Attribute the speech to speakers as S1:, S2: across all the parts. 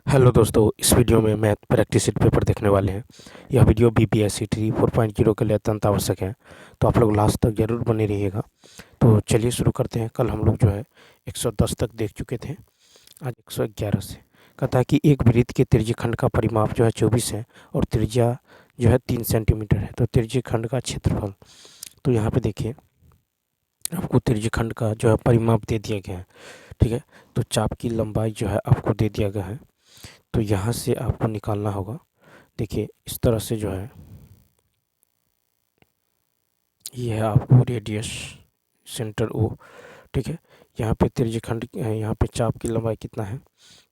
S1: Hello दोस्तों, इस video में मैथ प्रैक्टिस शीट पेपर देखने वाले हैं। यह वीडियो बीपीएससी 4.0 के लिए अत्यंत आवश्यक है, तो आप लोग लास्ट तक जरूर बने रहिएगा। तो चलिए शुरू करते हैं। कल हम लोग जो है 110 तक देख चुके थे, आज 111 से। कहता है कि एक वृत्त के त्रिज्यखंड का परिमाप जो है 24 है और त्रिज्या जो है 3 सेंटीमीटर है। तो त्रिज्यखंड का क्षेत्रफल, तो यहाँ पे देखिए आपको त्रिज्यखंड का जो है परिमाप दे दिया गया है। ठीक है, तो चाप की लंबाई जो है आपको दे दिया गया है, तो यहाँ से आपको निकालना होगा। देखिए इस तरह से जो है ये है आपको रेडियस सेंटर ओ। ठीक है, यहाँ पे त्रिज्यखंड यहाँ पे चाप की लंबाई कितना है,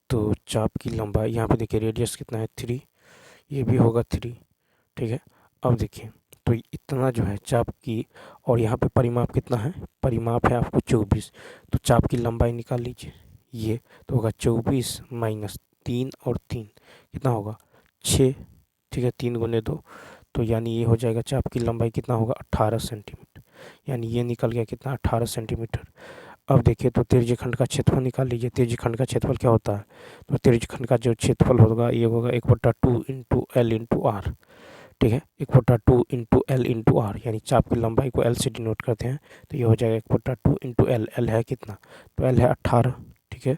S1: तो चाप की लंबाई यहाँ पे देखिए रेडियस कितना है 3, ये भी होगा 3। ठीक है, अब देखिए तो इतना जो है चाप की, और यहाँ पे परिमाप कितना है, परिमाप है आपको 24। तो चाप की लंबाई निकाल लीजिए, ये तो होगा 24 माइनस 3 और 3 कितना होगा 6। ठीक है, 3 गुने 2, तो यानी ये हो जाएगा चाप की लंबाई कितना होगा 18 सेंटीमीटर। यानी ये निकल गया कितना 18 सेंटीमीटर। अब देखिए तो त्रिज्यखंड का क्षेत्रफल निकाल लीजिए। त्रिज्यखंड का क्षेत्रफल क्या होता है, तो त्रिज्यखंड का जो क्षेत्रफल होगा ये होगा 1/2 इंटू एल इंटू आर। ठीक है, 1/2 इंटू एल इंटू आर, यानी चाप की लंबाई को एल से डिनोट करते हैं, तो ये हो जाएगा 1/2 इंटू एल। एल है कितना, तो एल है 18। ठीक है,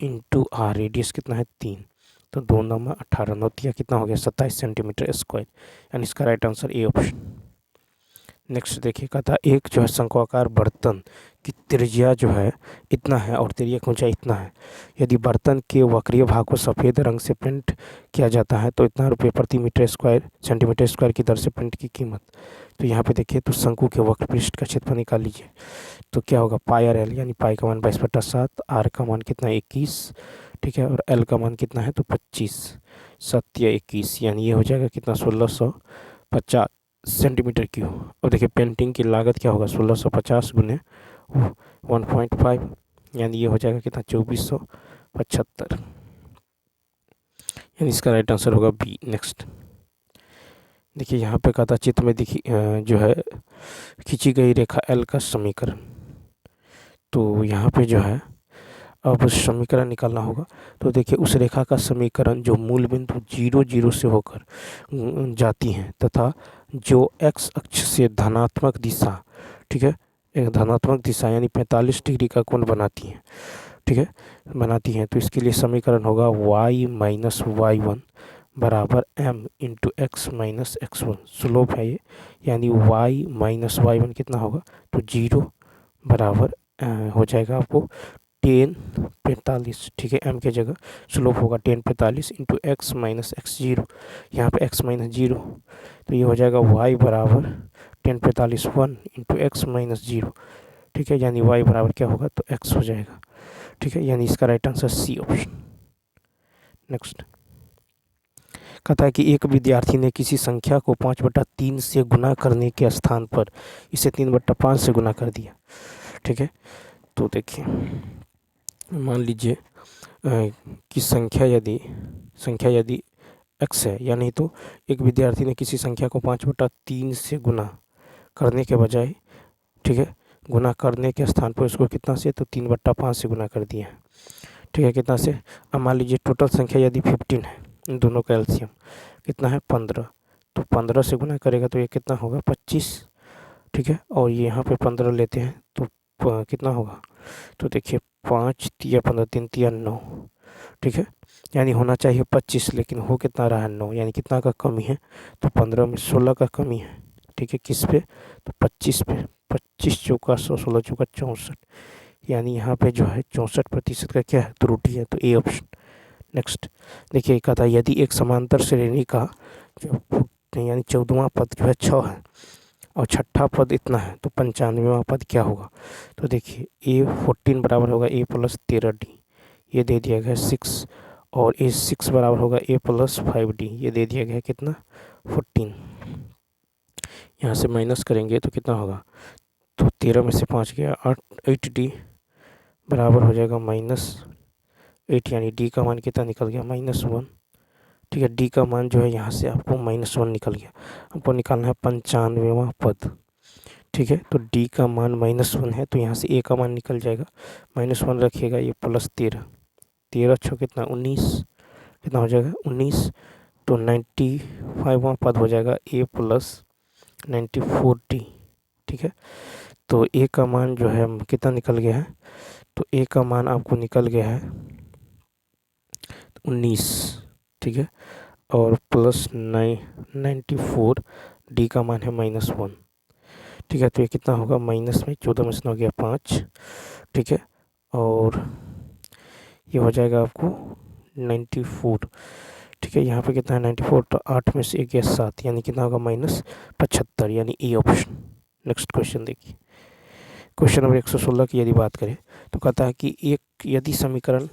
S1: इंटू आर रेडियस कितना है 3, तो 2 9 18 9 कितना हो गया 27 सेंटीमीटर स्क्वायर। यानी इसका right answer A option. Next देखिए, कहता एक जो है शंक्वाकार बर्तन की त्रिज्या जो है इतना है और त्रिज्या की ऊंचाई इतना है। यदि बर्तन के वक्रीय भाग को सफ़ेद रंग से पेंट किया जाता है तो इतना रुपये प्रति मीटर स्क्वायर सेंटीमीटर स्क्वायर की दर से पेंट की कीमत। तो यहाँ पे देखिए तो शंकु के वक्र पृष्ठ का क्षेत्रफल निकाल लीजिए। तो क्या होगा पाई आर एल, यानी पाई का मान 22/7, आर का मान कितना 21। ठीक है, और एल का मान कितना है तो 25, 7 या 21, यानी ये हो जाएगा कितना 1650 सेंटीमीटर क्यूब। अब देखिए पेंटिंग की लागत क्या होगा 1650 गुने 1.5, यानी ये हो जाएगा कितना 2475, यानी इसका राइट आंसर होगा बी। नेक्स्ट देखिए यहाँ पे कहता चित्र में दिखी जो है खींची गई रेखा एल का समीकरण। तो यहाँ पे जो है अब समीकरण निकालना होगा। तो देखिए उस रेखा का समीकरण जो मूल बिंदु 0 0 से होकर जाती हैं तथा जो एक्स अक्ष से धनात्मक दिशा, ठीक है, एक धनात्मक दिशा यानी 45 डिग्री का कोण बनाती हैं। ठीक है, बनाती हैं, तो इसके लिए समीकरण होगा y माइनस y1 बराबर m into x minus x1। Slope है ये, यानी y माइनस y1 कितना होगा तो 0 बराबर हो जाएगा आपको 10 45। ठीक है, m के जगह स्लोप होगा 10 45 इंटू एक्स माइनस x0। यहाँ पे x माइनस 0, तो ये हो जाएगा y बराबर 10 45 1 इंटू एक्स माइनस 0। ठीक है, यानी y बराबर क्या होगा तो x हो जाएगा। ठीक है, यानी इसका right answer C option. Next कहता है कि एक विद्यार्थी ने किसी संख्या को 5/3 से गुना करने के स्थान पर इसे 3/5 से गुना कर दिया। ठीक है, तो देखिए मान लीजिए कि संख्या यदि x है, या नहीं तो एक विद्यार्थी ने किसी संख्या को 5/3 से गुना करने के बजाय, ठीक है, गुना करने के स्थान पर उसको कितना से तो 3/5 से गुना कर दिया है। ठीक है, कितना से, अब मान लीजिए टोटल संख्या यदि 15 है, इन दोनों का एलसीएम कितना है 15, तो 15 से गुना करेगा तो ये कितना होगा 25। ठीक है, और ये यहाँ पे 15 लेते हैं तो कितना होगा, तो देखिए 5 तिया 15 3 तिया 9। ठीक है, यानी होना चाहिए 25, लेकिन हो कितना रहा है 9, यानी कितना का कमी है तो 15 में 16 का कमी है। ठीक है, किस पे तो 25 पे, 25 चौका 100, 16 चौका 64, यानी यहाँ पे जो है 64% का क्या है त्रुटि है, तो ए ऑप्शन। नेक्स्ट देखिए कहता है यदि एक समांतर श्रेणी का जो यानी 14वां पद जो है 6 है और छठा पद इतना है, तो 95वां पद क्या होगा, तो देखिए A14 बराबर होगा A प्लस 13D, ये दे दिया गया 6, और A6 बराबर होगा A प्लस 5D, ये दे दिया गया कितना 14। यहाँ से माइनस करेंगे तो कितना होगा, तो 13 में से 5 गया 8D बराबर हो जाएगा -8, यानी डी का मान कितना निकल गया -1। ठीक है, डी का मान जो है यहाँ से आपको -1 निकल गया। आपको निकालना है 95वां पद। ठीक है, तो डी का मान -1 है, तो यहाँ से ए का मान निकल जाएगा, -1 रखिएगा, ये +13, 13 छः कितना 19। कितना हो जाएगा 19, तो 95वां पद हो जाएगा a प्लस 94d। ठीक है, तो a का मान जो है कितना निकल गया है, तो a का मान आपको निकल गया है 19। ठीक है, और प्लस 94, डी का मान है -1। ठीक है, तो ये कितना होगा, माइनस में 14 में से 9 हो गया 5। ठीक है, और ये हो जाएगा आपको 94। ठीक है, यहाँ पे कितना है 94, तो 8 में से 1 गया 7, यानी कितना होगा -75, यानी ए ऑप्शन। नेक्स्ट क्वेश्चन देखिए, क्वेश्चन नंबर 116 की यदि बात करें तो कहता है कि एक यदि समीकरण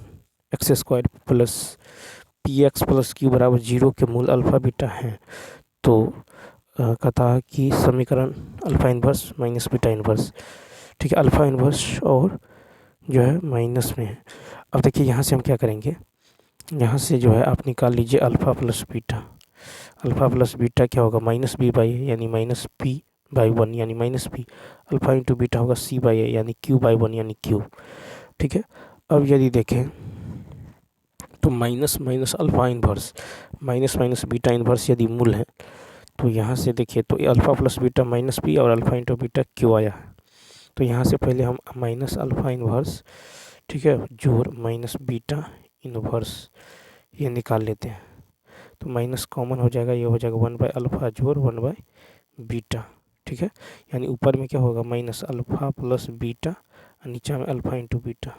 S1: x² plus P x plus Q बराबर 0 के मूल अल्फ़ा बीटा हैं, तो कहता है कि समीकरण alpha inverse minus beta inverse. ठीक है, अल्फ़ा इन्वर्स और जो है माइनस में है। अब देखिए यहाँ से हम क्या करेंगे, यहाँ से जो है आप निकाल लीजिए alpha plus beta. Alpha plus beta क्या होगा, माइनस बी बाई ए यानी माइनस पी बाई 1 यानी minus P. Alpha into beta होगा सी बाई ए यानी क्यू बाई 1 यानी क्यू। ठीक है, अब यदि देखें तो minus minus alpha inverse minus minus beta inverse यदि मूल है, तो यहाँ से देखिए तो alpha plus beta minus P और अल्फ़ा इंटू बीटा क्यू आया है। तो यहाँ से पहले हम माइनस अल्फ़ा इन्वर्स, ठीक है, जोड़ माइनस बीटा इन्वर्स ये निकाल लेते हैं। तो माइनस कॉमन हो जाएगा, ये हो जाएगा 1/अल्फ़ा जोड़ 1/बीटा। ठीक है, यानी ऊपर में क्या होगा माइनस अल्फ़ा प्लस बीटा और नीचे में अल्फ़ा इंटू बीटा।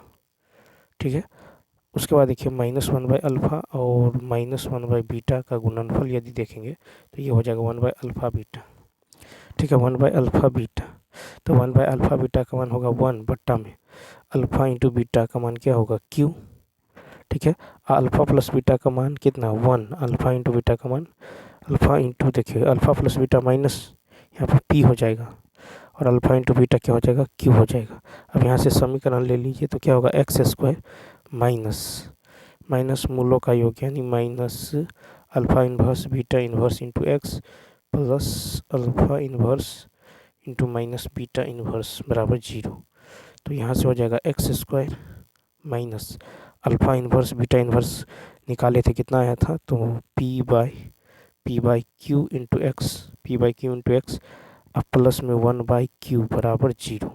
S1: ठीक है, उसके बाद देखिए -1/अल्फ़ा और -1/बीटा का गुणनफल यदि देखेंगे तो ये हो जाएगा 1/अल्फ़ा बीटा। ठीक है, 1/अल्फ़ा बीटा, तो 1/अल्फ़ा बीटा का मान होगा 1 बट्टा में अल्फ़ा इंटू बीटा का मान क्या होगा क्यू। ठीक है, अल्फ़ा प्लस बीटा का मान कितना 1, अल्फ़ा इंटू बीटा का मान अल्फ़ा इंटू देखिए अल्फ़ा प्लस बीटा माइनस यहाँ पर पी हो जाएगा और अल्फ़ा इंटू बीटा क्या हो जाएगा क्यू हो जाएगा। अब यहाँ से समीकरण ले लीजिए तो क्या होगा x² माइनस माइनस मूलों का योग यानी minus alpha inverse beta inverse into x plus alpha inverse into minus beta inverse बराबर 0। तो यहाँ से हो जाएगा x² minus alpha inverse beta inverse निकाले थे कितना आया था, तो p by Q into x अब प्लस में 1/क्यू बराबर 0।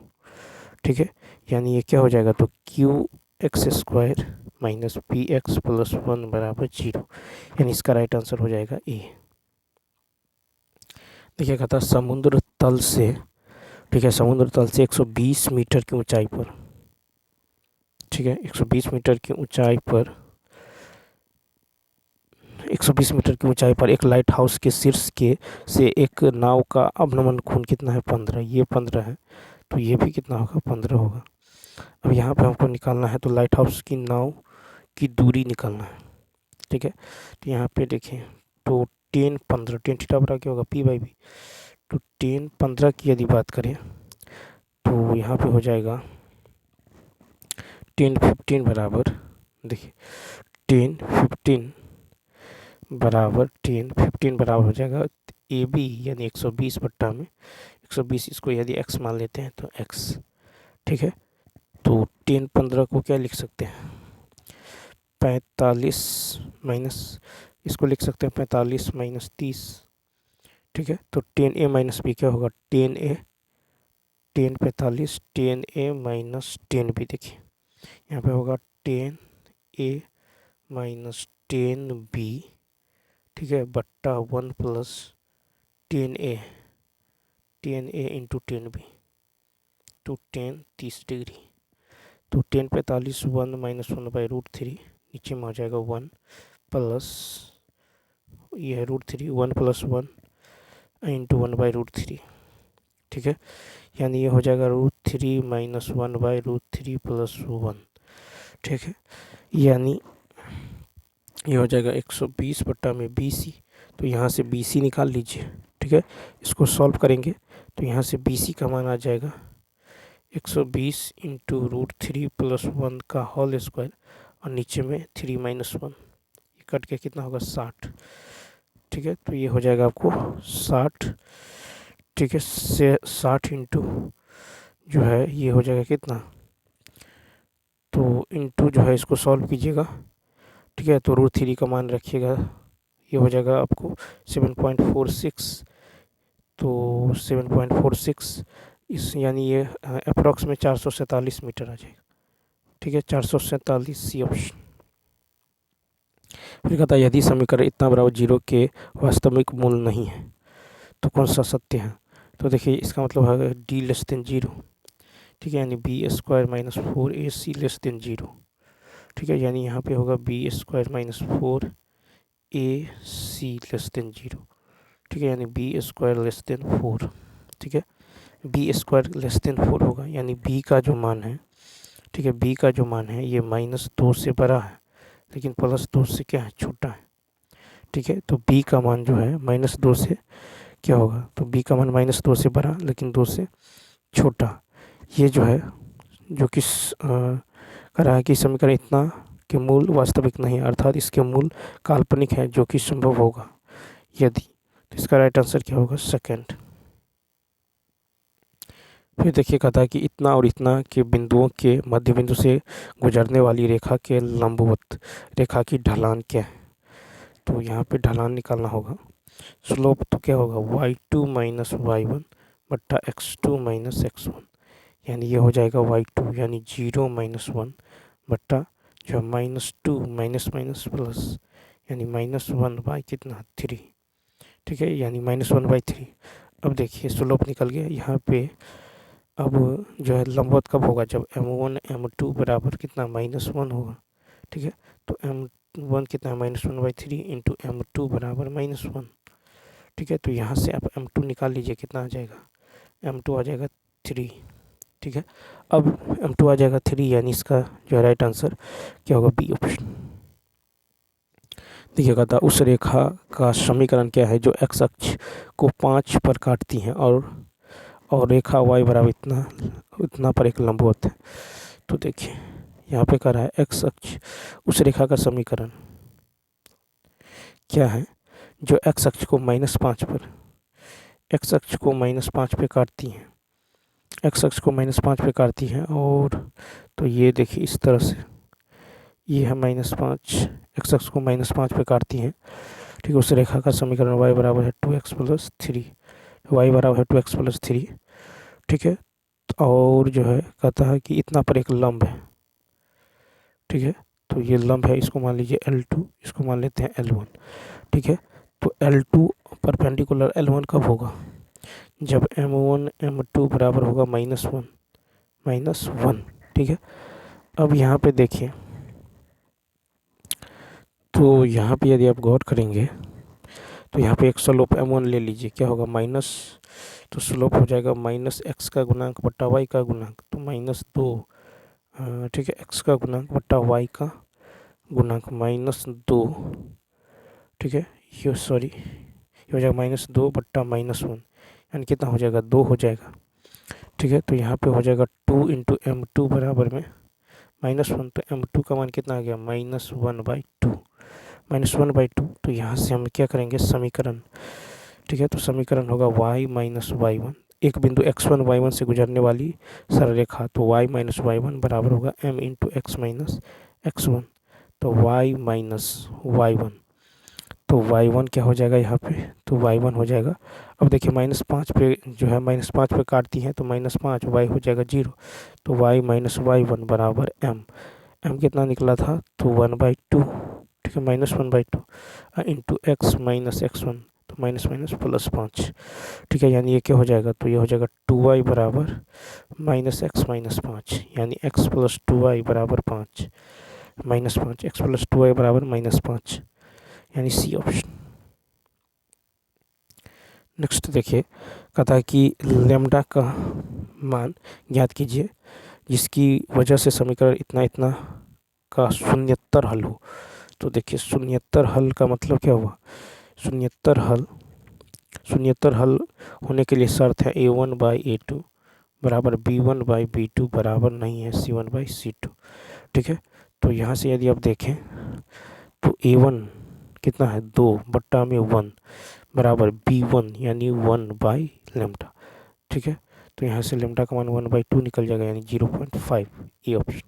S1: ठीक है, यानी ये क्या हो जाएगा, तो QX² minus P x plus 1 बराबर 0, यानी इसका राइट आंसर हो जाएगा ए। देखिए कहता समुद्र तल से, ठीक है, समुद्र तल से 120 मीटर की ऊंचाई पर, ठीक है, 120 मीटर की ऊंचाई पर 120 मीटर की ऊंचाई पर एक लाइट हाउस के शीर्ष के से एक नाव का अवनमन कोण कितना है 15, ये 15 है, तो ये भी कितना होगा 15 होगा। अब यहाँ पे हमको निकालना है तो लाइट हाउस की नाव की दूरी निकालना है। ठीक है, तो यहाँ पे देखें तो 10 थीटा बराबर क्या होगा p/b, तो 10 15 की यदि बात करें तो यहाँ पे हो जाएगा 10 15 बराबर, देखिए 10 15 बराबर हो जाएगा AB यानी 120 बट्टा में 120, इसको यदि x मान लेते हैं तो x। ठीक है, तो 10 15 को क्या लिख सकते हैं 45 माइनस, इसको लिख सकते हैं 45 माइनस 30। ठीक है, तो 10a माइनस बी क्या होगा 10a 10 45 10a माइनस 10b, देखिए यहाँ पे होगा 10a माइनस 10b। ठीक है, बट्टा 1 प्लस 10a इंटू 10b, तो 10 30 डिग्री, तो 10 45 1 माइनस 1/√3 नीचे में हो जाएगा 1 प्लस ये है √3 1 प्लस 1 इंटू 1/√3। ठीक है, यानी ये हो जाएगा √3 माइनस 1/√3 प्लस 1। ठीक है, यानी ये हो जाएगा 120 बट्टा में BC, तो यहाँ से BC निकाल लीजिए। ठीक है, इसको सॉल्व करेंगे तो यहाँ से BC का मान आ जाएगा 120 इंटू √3 प्लस 1 का होल स्क्वायर और नीचे में 3 माइनस 1, ये कट के कितना होगा 60। ठीक है, तो ये हो जाएगा आपको 60। ठीक है, से 60 इंटू जो है ये हो जाएगा कितना, तो इंटू जो है इसको सॉल्व कीजिएगा। ठीक है। तो √3 का मान रखिएगा, ये हो जाएगा आपको 7.46। तो 7.46 इस यानी ये अप्रॉक्स में 447 मीटर आ जाएगा। ठीक है, 447 सी ऑप्शन। फिर कहता है यदि समीकरण इतना बराबर 0 के वास्तविक मूल नहीं है तो कौन सा सत्य है। तो देखिए इसका मतलब है डी लेस देन 0। ठीक है, यानी b² - 4ac लेस देन 0। ठीक है, यानी यहाँ पे होगा b² - 4ac लेस देन 0। ठीक है, यानी b² लेस देन 4। ठीक है, b² लेस देन 4 होगा, यानी b का जो मान है, ठीक है, b का जो मान है ये -2 से बड़ा है लेकिन +2 से क्या है, छोटा है। ठीक है, तो b का मान जो है -2 से क्या होगा, तो b का मान -2 से बड़ा लेकिन 2 से छोटा। ये जो है जो कि कह रहा है कि समीकरण इतना के मूल वास्तविक नहीं, अर्थात इसके मूल काल्पनिक है, जो कि संभव होगा यदि। तो इसका राइट आंसर क्या होगा, सेकंड। फिर देखिए कहता है कि इतना और इतना के बिंदुओं के मध्य बिंदु से गुजरने वाली रेखा के लंबवत रेखा की ढलान क्या है। तो यहाँ पे ढलान निकालना होगा। स्लोप तो क्या होगा, y2 - y1 बट्टा x2 - x1, यानी ये हो जाएगा y2 यानी 0 - 1 बट्टा जो -2 माइनस माइनस प्लस यानी -1 बाई कितना 3। ठीक है, यानी -1/3। अब देखिए स्लोप निकल गया यहाँ पे। अब जो है लंबवत कब होगा, जब m1 m2 बराबर कितना -1 होगा। ठीक है, तो m1 कितना है -1/3 इंटू m2 बराबर -1। ठीक है, तो यहाँ से आप m2 निकाल लीजिए, कितना आ जाएगा, m2 आ जाएगा 3। ठीक है, अब m2 आ जाएगा 3, यानी इसका जो है राइट आंसर क्या होगा, बी ऑप्शन। देखिएगा था उस रेखा का समीकरण क्या है जो x अक्ष को 5 पर काटती है और रेखा y बराबर इतना इतना पर एक लंबवत है। तो देखिए यहाँ पे कह रहा है x अक्ष उस रेखा का समीकरण क्या है जो x अक्ष को -5 पर x अक्ष को -5 पे काटती है, x अक्ष को -5 पे काटती है। और तो ये देखिए इस तरह से ये है -5, x अक्ष को -5 पे काटती है। ठीक है, उस रेखा का समीकरण y बराबर है 2x + 3, y बराबर है 2x + 3। ठीक है, और जो है कहता है कि इतना पर एक लंब है। ठीक है, तो ये लंब है, इसको मान लीजिए L2, इसको मान लेते हैं L1। ठीक है, तो L2 परपेंडिकुलर L1 कब होगा, जब m1 m2 बराबर होगा -1। ठीक है, अब यहाँ पे देखिए, तो यहाँ पे यदि आप गौर करेंगे तो यहाँ पे एक स्लोप m1 ले लीजिए, क्या होगा माइनस, तो स्लोप हो जाएगा -x का गुणांक बट्टा y का गुणांक, तो -2। ठीक है, x का गुणांक बट्टा y का गुणांक -2। ठीक है, ये सॉरी ये हो जाएगा -2 बट्टा -1, यानी कितना हो जाएगा, 2 हो जाएगा। ठीक है, तो यहाँ पे हो जाएगा 2 इंटू m2 बराबर में -1, तो m2 का मान कितना आ गया, -1/2। -1/2, तो यहाँ से हम क्या करेंगे समीकरण। ठीक है, तो समीकरण होगा y - y1, एक बिंदु x1 y1 से गुजरने वाली सरल रेखा, तो y - y1 बराबर होगा m इंटू x - x1, तो y - y1, तो y1 क्या हो जाएगा यहाँ पे, तो y1 हो जाएगा। अब देखिए -5 पे जो है -5 पे काटती है, तो -5 y हो जाएगा 0, तो y - y1 बराबर m कितना निकला था, तो 1/2। ठीक है, -1/2 इंटू x - x1, तो माइनस माइनस +5। ठीक है, यानी ये क्या हो जाएगा, तो ये हो जाएगा 2y बराबर -x - 5, यानी x + 2y बराबर 5 -5, x + 2y बराबर -5, यानी सी ऑप्शन। नेक्स्ट देखिए कहता है कि लेम्डा का मान ज्ञात कीजिए जिसकी वजह से समीकरण इतना इतना का शून्यत्तर हल हो। तो देखिए शून्यत्तर हल का मतलब क्या हुआ, शून्यत्तर हल होने के लिए शर्त है a1/a2 बराबर b1/b2 बराबर नहीं है c1/c2। ठीक है, तो यहाँ से यदि आप देखें तो a1 कितना है 2 बट्टा में 1 बराबर b1 यानी 1/λ। ठीक है, तो यहाँ से लेम्डा का मान 1/2 निकल जाएगा, यानी 0.5, ये ऑप्शन।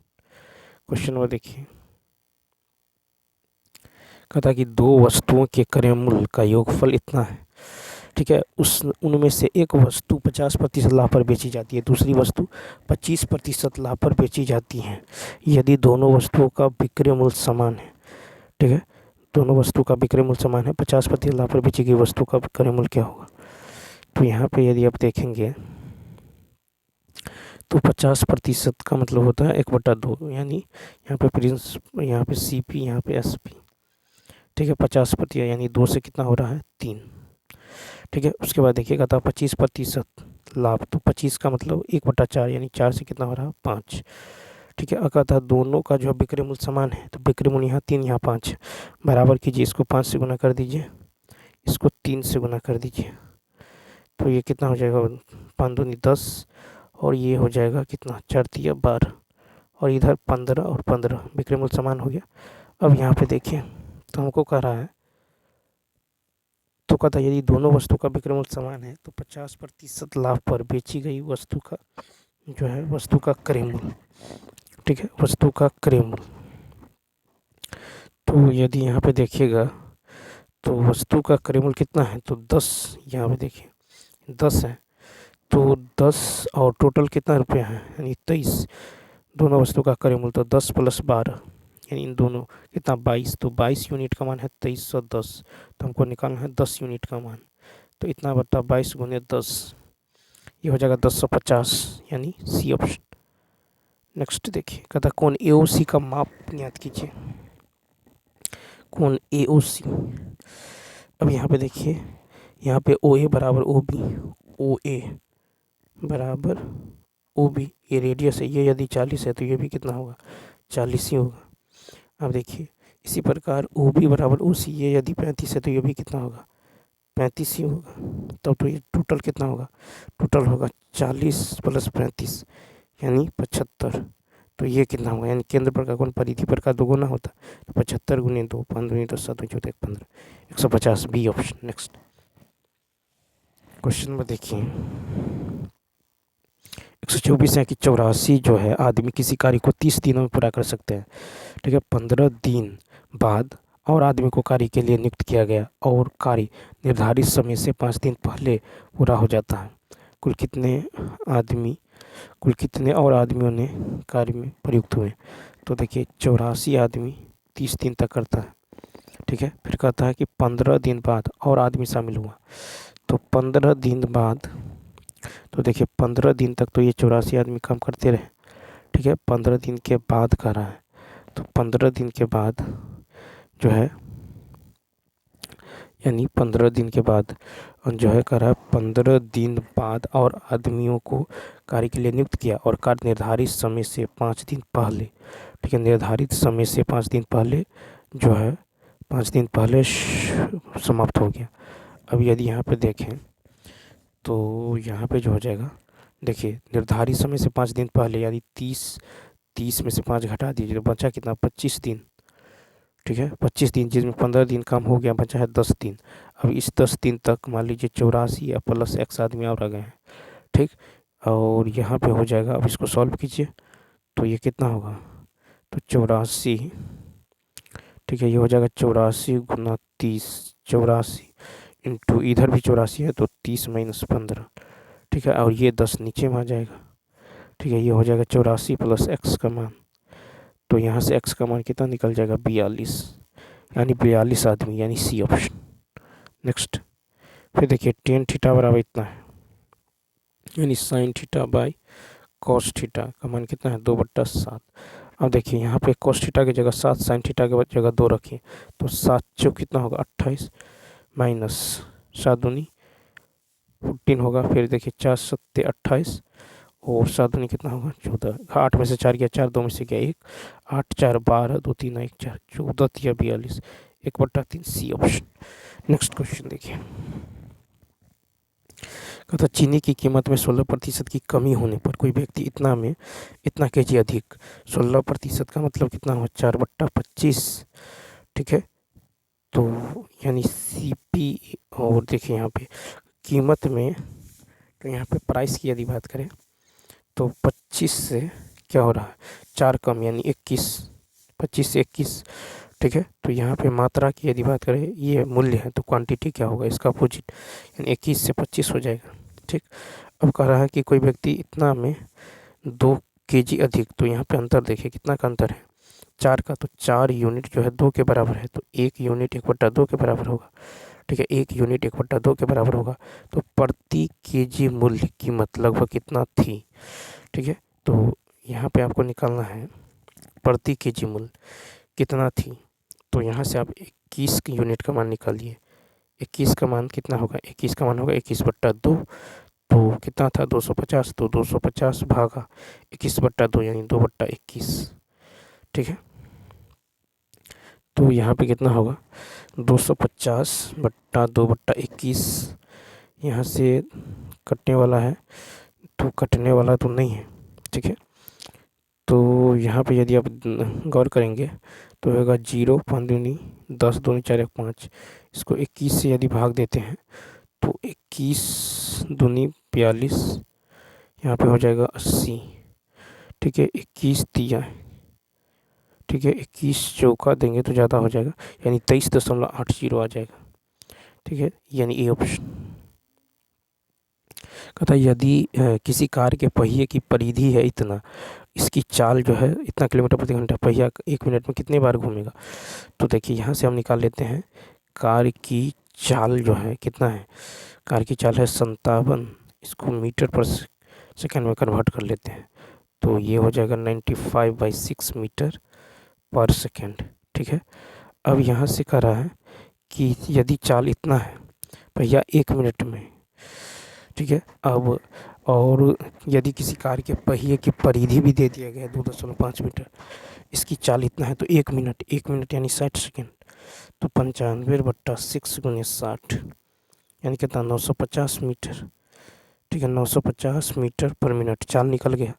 S1: क्वेश्चन नंबर देखिए, कहता कि दो वस्तुओं के क्रय मूल्य का योगफल इतना है, ठीक है। उनमें से एक वस्तु 50% लाभ पर बेची जाती है, दूसरी वस्तु 25% लाभ पर बेची जाती है। यदि दोनों वस्तुओं का विक्रय मूल्य समान है, ठीक है, दोनों वस्तु का विक्रय मूल्य समान है, 50% लाभ पर बेची गई वस्तु का विक्रय मूल्य क्या होगा। तो यहाँ पे यदि आप देखेंगे तो 50% का मतलब होता है 1/2, यानी यहाँ पे प्रिंस, यहाँ पे CP, यहाँ पे SP, ठीक है। 50% यानी 2 से कितना हो रहा है 3, ठीक है। उसके बाद देखिएगा था 25% लाभ, तो 25 का मतलब 1/4 यानी 4 से कितना हो रहा है 5, ठीक है। अगर था दोनों का जो है विक्रय मूल्य समान है, तो विक्रय मूल्य यहाँ 3 यहाँ 5 बराबर कीजिए, इसको 5 से गुना कर दीजिए, इसको 3 से गुना कर दीजिए, तो ये कितना हो जाएगा 5 दूनी 10, और ये हो जाएगा कितना 4 तिया 12, और इधर 15 और 15 विक्रय मूल्य समान हो गया। अब यहाँ पे देखिए तो हमको कह रहा है, तो कहता है यदि दोनों वस्तु का विक्रय मूल्य समान है तो 50% लाभ पर बेची गई वस्तु का जो है वस्तु का क्रय मूल्य, ठीक है, वस्तु का क्रय मूल्य। तो यदि यहाँ पे देखिएगा तो वस्तु का क्रय मूल्य कितना है, तो 10, यहाँ पे देखिए 10 है, तो 10 और टोटल कितना रुपया है यानी 23, दोनों वस्तु का क्रय मूल्य, तो 10 + 12 यानी इन दोनों कितना 22, तो 22 यूनिट का मान है 2310, तो हमको निकालना है 10 यूनिट का मान, तो इतना बटा 22 × 10, ये हो जाएगा 1050 यानी C ऑप्शन। नेक्स्ट देखिए कहता कोण AOC का माप ज्ञात कीजिए, कोण AOC। अब यहाँ पे देखिए, यहाँ पे OA बराबर OB, OA बराबर OB, ये रेडियस है, ये यदि 40 है तो ये भी कितना होगा 40 ही होगा। अब देखिए इसी प्रकार OB बराबर OC, ये यदि 35 है तो ये भी कितना होगा 35 ही होगा। तब तो ये टोटल कितना होगा, टोटल होगा 40 + 35 यानी 75, तो ये कितना होगा यानी केंद्र पर का कोण परिधि पर का दोगुना होता, तो 75 × 2 5 दूनी 10 7 14 15 150 B ऑप्शन। नेक्स्ट क्वेश्चन में देखिए 124 है कि 84 जो है आदमी किसी कार्य को 30 दिनों में पूरा कर सकते हैं, ठीक है। 15 दिन बाद और आदमी को कार्य के लिए नियुक्त किया गया और कार्य निर्धारित समय से 5 दिन पहले पूरा हो जाता है। कुल कितने और आदमियों ने कार्य में प्रयुक्त हुए, तो देखिए 84 आदमी 30 दिन तक करता है, ठीक है। फिर कहता है कि 15 दिन बाद और आदमी शामिल हुआ, तो 15 दिन बाद, तो देखिए 15 दिन तक तो ये 84 आदमी काम करते रहे, ठीक है। 15 दिन के बाद कर रहा है, तो 15 दिन के बाद जो है यानी 15 दिन के बाद जो है कर रहा है, 15 दिन बाद और आदमियों को कार्य के लिए नियुक्त किया और कार्य निर्धारित समय से 5 दिन पहले, ठीक है, निर्धारित समय से 5 दिन पहले जो है 5 दिन पहले समाप्त हो गया। अब यदि यहाँ पे देखें तो यहाँ पे जो हो जाएगा, देखिए निर्धारित समय से 5 दिन पहले यानी 30 में से 5 घटा दीजिए तो बचा कितना 25 दिन, ठीक है, 25 दिन, जिसमें 15 दिन काम हो गया, बचा है 10 दिन। अब इस 10 दिन तक मान लीजिए 84 या प्लस X आदमी और आ गए हैं, ठीक, और यहाँ पे हो जाएगा। अब इसको सॉल्व कीजिए तो ये कितना होगा, तो 84, ठीक है, ये हो जाएगा 84 × 30, 84 इंटू इधर भी 84 है तो 30 - 15, ठीक है, और ये 10 नीचे में आ जाएगा, ठीक है। ये हो जाएगा 84 + X का मान, तो यहाँ से X का मान कितना निकल जाएगा 42, यानी 42 आदमी यानी C ऑप्शन। नेक्स्ट फिर देखिए tan थीटा बराबर इतना है, यानी sin theta by cos theta का मान कितना है 2/7। अब देखिए यहाँ पे cos थीटा की जगह 7, sin थीटा की जगह 2 रखिए, तो 7 चौक कितना होगा 28 माइनस 7 दूनी 14 होगा। फिर देखिए 4 7 28 और 7 दूनी कितना होगा 14, 8 में से 4 गया 4, 2 में से गया 1, 8 4 12 2 3 1 4, 14 या 42 1/3 C ऑप्शन। नेक्स्ट क्वेश्चन देखिए कहता चीनी की कीमत में 16% की कमी होने पर कोई व्यक्ति इतना केजी अधिक, 16% का मतलब कितना हुआ 4/25, ठीक है। तो यानी CP, और देखिए यहाँ पे कीमत में, तो यहाँ पे प्राइस की यदि बात करें तो 25 से क्या हो रहा है 4 कम यानी 21, 25 से 21, ठीक है। तो यहाँ पे मात्रा की यदि बात करें, ये मूल्य है, तो क्वांटिटी क्या होगा, इसका अपोजिट, यानी 21 से 25 हो जाएगा। ठीक। अब कह रहा है कि कोई व्यक्ति इतना में 2 केजी अधिक, तो यहाँ पे अंतर देखिए कितना का अंतर है, 4 का, तो 4 यूनिट जो है 2 के बराबर है, तो 1 यूनिट 1/2 के बराबर होगा। ठीक है, 1 यूनिट 1/2 के बराबर होगा। तो प्रति केजी मूल्य कीमत लगभग कितना थी। ठीक है, तो यहाँ पे आपको निकालना है प्रति केजी मूल्य कितना थी। तो यहाँ से आप 21 यूनिट का मान निकालिए। 21 का मान कितना होगा, 21 का मान होगा 21/2, तो कितना था 250, तो 250 भागा 21/2 यानी 2/21। ठीक है, तो यहाँ पे कितना होगा 250/2/21। यहाँ से कटने वाला है, तो कटने वाला तो नहीं है। ठीक है, तो यहाँ पे यदि आप गौर करेंगे तो होगा 0, 5 दूनी 10, 2 4 5। इसको 21 से यदि भाग देते हैं तो 21 दूनी 42, यहाँ पे हो जाएगा 80। ठीक है, 21 दिया, ठीक है, 21 चौका देंगे तो ज़्यादा हो जाएगा, यानी 23.80 आ जाएगा। ठीक है, यानी ए ऑप्शन। कहता है यदि किसी कार के पहिए की परिधि है इतना, इसकी चाल जो है इतना किलोमीटर प्रति घंटा, पहिया 1 मिनट में कितने बार घूमेगा। तो देखिए यहाँ से हम निकाल लेते हैं, कार की चाल जो है कितना है, कार की चाल है 57, इसको मीटर पर सेकंड में कन्वर्ट कर लेते हैं, तो ये हो जाएगा 95/6 मीटर पर सेकंड। ठीक है, अब यहाँ से कह रहा है कि यदि चाल इतना है पहिया 1 मिनट में। ठीक है, अब और यदि किसी कार के पहिए की परिधि भी दे दिया गया है 2.5 मीटर, इसकी चाल इतना है, तो 1 मिनट, 1 मिनट यानी 60 सेकेंड, तो 95/6 गुने 60 यानी कितना 950 मीटर। ठीक है, 950 मीटर पर मिनट चाल निकल गया।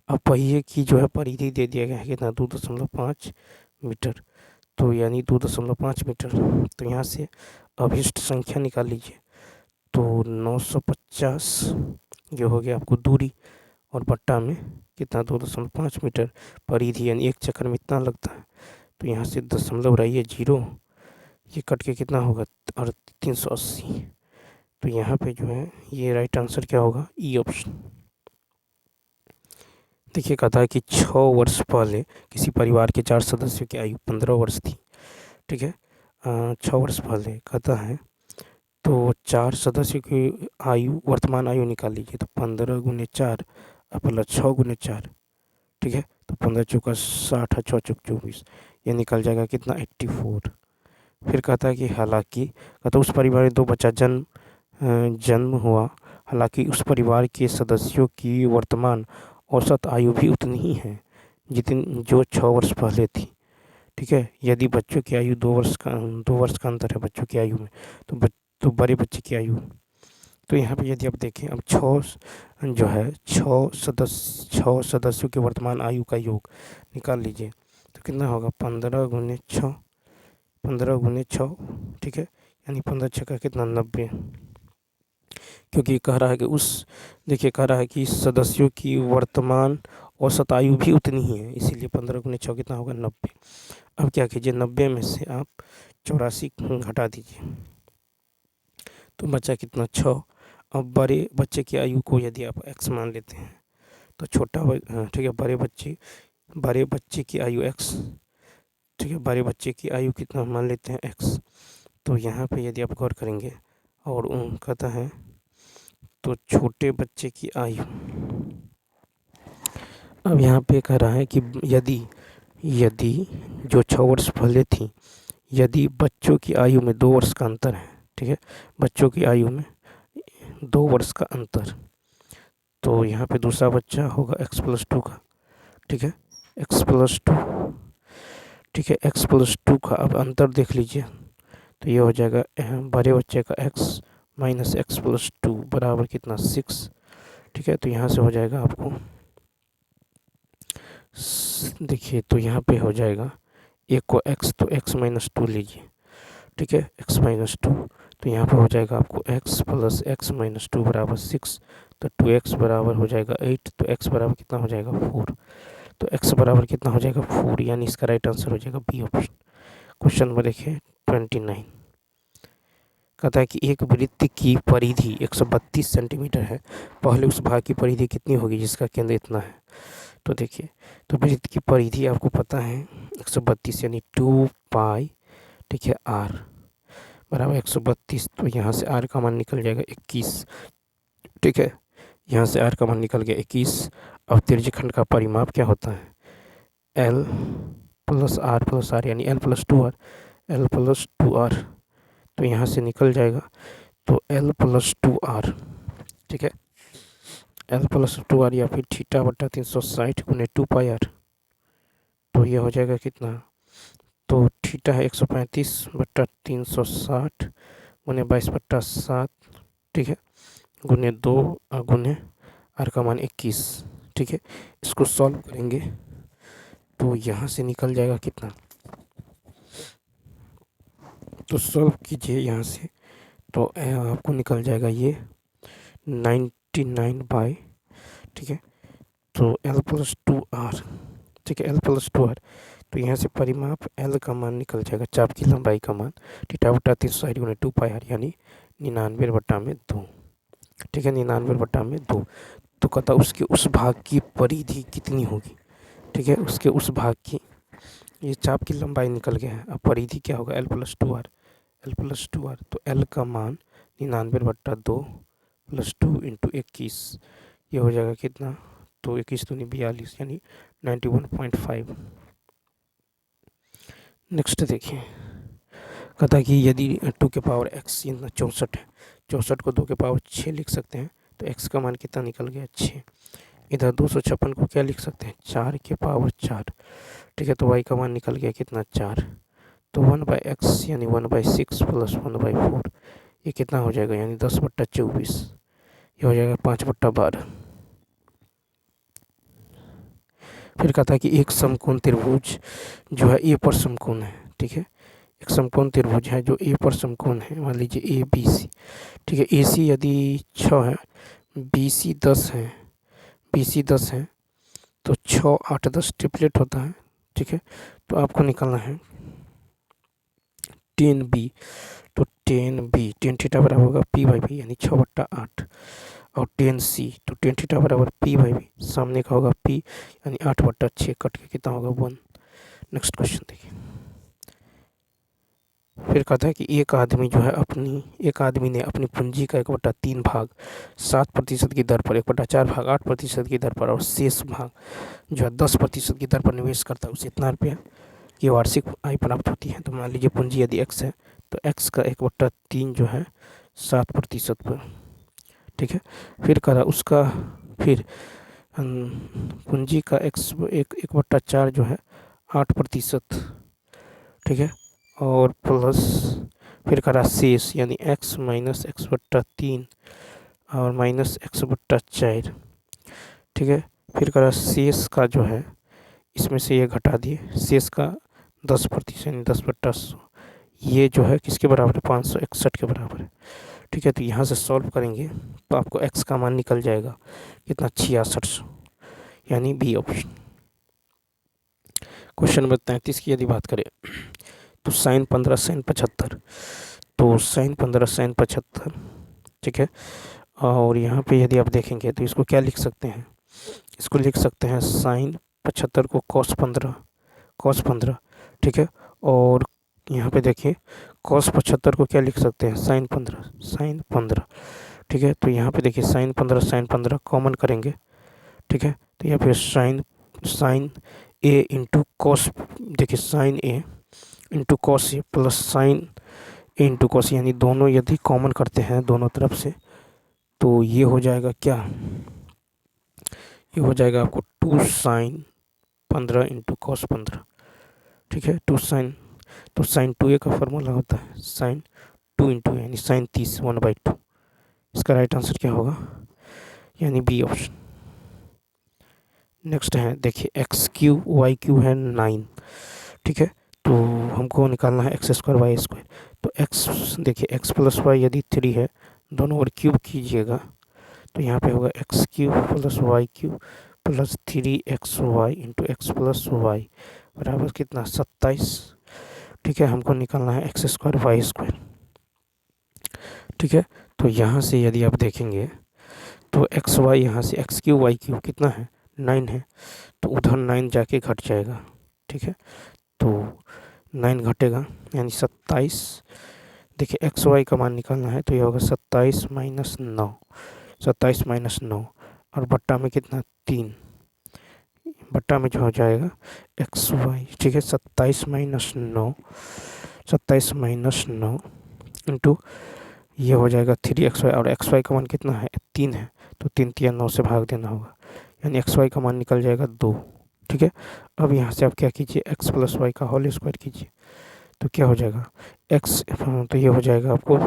S1: अब पहिए की जो है परिधि दे दिया गया है कितना 2.5 मीटर, तो यानी 2.5 मीटर। तो यहाँ से अभिष्ट संख्या निकाल लीजिए, तो 950 ये हो गया आपको दूरी, और बट्टा में कितना 2.5 मीटर परिधि, यानी एक चक्कर में इतना लगता है। तो यहाँ से दशमलव रहिए 0, ये कट के कितना होगा और 380। तो यहाँ पे जो है ये राइट आंसर क्या होगा, ई ऑप्शन। देखिए कहता है कि 6 वर्ष पहले किसी परिवार के 4 सदस्यों की आयु 15 वर्ष थी। ठीक है, 6 वर्ष पहले कहता है, तो 4 सदस्यों की आयु, वर्तमान आयु निकाल लीजिए, तो 15 गुने 4 प्लस 6 गुने 4। ठीक है, तो 15 चौका 60, 6 चौक 24, ये निकल जाएगा कितना 84। फिर कहता है कि हालांकि कहता उस परिवार में 2 बच्चा जन्म हुआ, हालांकि उस परिवार के सदस्यों की वर्तमान औसत आयु भी उतनी ही है जितनी जो 6 वर्ष पहले थी। ठीक है, यदि बच्चों की आयु 2 वर्ष का अंतर है बच्चों की आयु में, तो बड़े बच्चे की आयु, तो यहाँ पे यदि आप देखें, अब 6 जो है 6 सदस्यों के वर्तमान आयु का योग निकाल लीजिए, तो कितना होगा 15 गुने 6, 15 गुने 6। ठीक है, यानी 15 6 का कितना 90, क्योंकि कह रहा है कि देखिए कह रहा है कि सदस्यों की वर्तमान औसत आयु भी उतनी ही है, इसीलिए 15 गुने 6 कितना होगा 90। अब क्या कीजिए, 90 में से आप 84 घटा दीजिए, तो बचा कितना 6। अब बड़े बच्चे की आयु को यदि आप x मान लेते हैं, तो ठीक है, बड़े बच्चे की आयु x, ठीक है, बड़े बच्चे की आयु कितना मान लेते हैं x। तो यहाँ पे यदि आप गौर करेंगे और कहता है, तो छोटे बच्चे की आयु, अब यहाँ पे कह रहा है कि यदि जो 6 वर्ष पहले थी, यदि बच्चों की आयु में 2 वर्ष का अंतर है, ठीक है, बच्चों की आयु में 2 वर्ष का अंतर, तो यहाँ पे दूसरा बच्चा होगा x+2 का। ठीक है, x+2, ठीक है, x+2 का अब अंतर देख लीजिए, तो ये हो जाएगा बड़े बच्चे का x माइनस x+2 बराबर कितना 6। ठीक है, तो यहाँ से हो जाएगा आपको, देखिए तो यहाँ पे हो जाएगा, एक को x, तो x-2 लीजिए। ठीक है, x-2, तो यहाँ पे हो जाएगा आपको x प्लस x-2 बराबर 6, तो 2x बराबर हो जाएगा 8, तो x बराबर कितना हो जाएगा 4, तो x बराबर कितना हो जाएगा 4, यानी इसका राइट आंसर हो जाएगा बी ऑप्शन। क्वेश्चन नंबर देखिए 29। कहता है कि एक वृत्त की परिधि 132 सेंटीमीटर है, पहले उस भाग की परिधि कितनी होगी जिसका केंद्र इतना है। तो देखिए, तो वृत्त की परिधि आपको पता है 132 यानी 2 पाई, ठीक है, आर बराबर 132। तो यहाँ से आर का मान निकल जाएगा 21, ठीक है, यहाँ से आर का मान निकल गया 21। अब त्रिज्यखंड का परिमाप क्या होता है, एल प्लस आर यानी L plus two R, L plus two R. तो यहाँ से निकल जाएगा तो एल प्लस टू आर, ठीक है, एल प्लस टू आर या फिर थीटा बटा 360 गुने 2 पाई आर। तो ये हो जाएगा कितना, तो थीटा है 135 बट्टा 360 गुने 22/7, ठीक है, गुने 2 गुने आर का मान 21, ठीक है। इसको सॉल्व करेंगे तो यहाँ से निकल जाएगा कितना, तो सॉल्व कीजिए यहाँ से, तो आपको निकल जाएगा ये 99 बाई, ठीक है, तो एल प्लस टू आर, ठीक है, एल प्लस टू आर। तो यहाँ से परिमाप एल का मान निकल जाएगा, चाप की लंबाई का मान थीटा बटा 360 गुने 2 पाई आर यानी 99/2, ठीक है, 99/2। तो कहता उसके उस भाग की परिधि कितनी होगी, ठीक है, उसके उस भाग की, ये चाप की लंबाई निकल गया है, अब परिधि क्या होगा, L plus two R, L plus two R. तो एल का मान 99/2 प्लस 2 इंटू 21, ये हो जाएगा कितना, तो 21 दूनी 42 यानी 91.5। नेक्स्ट देखिए, कहता कि यदि 2 के पावर x इतना 64 है, 64 को 2 के पावर 6 लिख सकते हैं, तो x का मान कितना निकल गया 6। इधर 256 को क्या लिख सकते हैं, 4 के पावर 4, ठीक है, तो y का मान निकल गया कितना 4। तो 1/x यानी 1/6 प्लस 1/4, ये कितना हो जाएगा, यानी 10/24, ये हो जाएगा 5/12। फिर कहता है कि एक समकोण त्रिभुज जो है ए पर समकोण है, ठीक है, एक समकोण त्रिभुज है जो ए पर समकोण है, मान लीजिए ए बी सी, ठीक है, ए सी यदि 6 है, बी सी 10 है, बी सी 10 है, तो 6 8 10 ट्रिपलेट होता है, ठीक है। तो आपको निकालना है 10b, तो 10b 10 थीटा बराबर होगा p/b यानी 6/8, और 10c तो 10 थीटा बराबर p/b, सामने का होगा p यानी 8/6, कट के कितना होगा 1। नेक्स्ट क्वेश्चन देखिए, फिर कहता है कि एक आदमी ने अपनी पूंजी का 1/3 भाग 7% की दर पर, 1/4 भाग 8% की दर पर, और शेष भाग जो है 10% की दर पर निवेश करता है, उसे इतना रुपया की वार्षिक आय प्राप्त होती है। तो मान लीजिए पूंजी यदि x है, तो x का 1/3 जो है 7% पर, ठीक है। फिर करा उसका, फिर पूंजी का 1/4 जो है 8%, ठीक है, और प्लस फिर करा शेष यानी x माइनस x/3 और माइनस x/4, ठीक है। फिर करा शेष का जो है, इसमें से ये घटा दिए, शेष का 10% यानी 10/100, ये जो है किसके बराबर है, 561 के बराबर है, ठीक है। तो यहाँ से सॉल्व करेंगे तो आपको x का मान निकल जाएगा कितना, 6600, यानी बी ऑप्शन। क्वेश्चन नंबर 33 की यदि बात करें, तो sin 15 sin 75, तो sin 15 sin 75, ठीक है, और यहाँ पे यदि आप देखेंगे तो इसको क्या लिख सकते हैं, इसको लिख सकते हैं sin 75 को cos 15, ठीक है, और यहाँ पे देखिए cos 75 को क्या लिख सकते हैं, sin 15, ठीक है। तो यहाँ पे देखिए sin 15 कॉमन करेंगे, ठीक है, तो यहाँ पे साइन ए इंटू कॉस, देखिए sign A into cos A plus sign A into cos, यानी दोनों यदि कॉमन करते हैं दोनों तरफ से, तो ये हो जाएगा क्या, ये हो जाएगा आपको 2 sin 15 इंटू कॉस 15, ठीक है, 2 sin, तो साइन 2a का फॉर्मूला होता है साइन 2 इंटू यानी साइन 30 1/2। इसका राइट आंसर क्या होगा, यानी बी ऑप्शन। नेक्स्ट है देखिए x³ है 9, ठीक है, तो हमको निकालना है x² y²। तो x देखिए x प्लस वाई यदि 3 है, दोनों ओर क्यूब कीजिएगा, तो यहाँ पे होगा x³ plus y³ plus 3xy into x plus Y बराबर कितना 27, ठीक है, हमको निकालना है एक्स स्क्वायर वाई स्क्वायर। ठीक है, तो यहाँ से यदि आप देखेंगे तो एक्स वाई, यहाँ से एक्स क्यू वाई क्यू कितना है 9 है, तो उधर 9 जाके घट जाएगा। ठीक है, तो 9 घटेगा यानी 27। देखिए एक्स वाई का मान निकालना है तो ये होगा 27 माइनस 9, 27 माइनस 9 और बट्टा में कितना 3, बट्टा में जो हो जाएगा एक्स वाई। ठीक है, 27 माइनस 9, 27 माइनस 9 इंटू ये हो जाएगा 3xy, और xy का मान कितना है 3 है, तो 3 3 9 से भाग देना होगा, यानी xy का मान निकल जाएगा 2। ठीक है, अब यहाँ से आप क्या कीजिए x प्लस वाई का होल स्क्वायर कीजिए, तो क्या हो जाएगा x, तो ये हो जाएगा आपको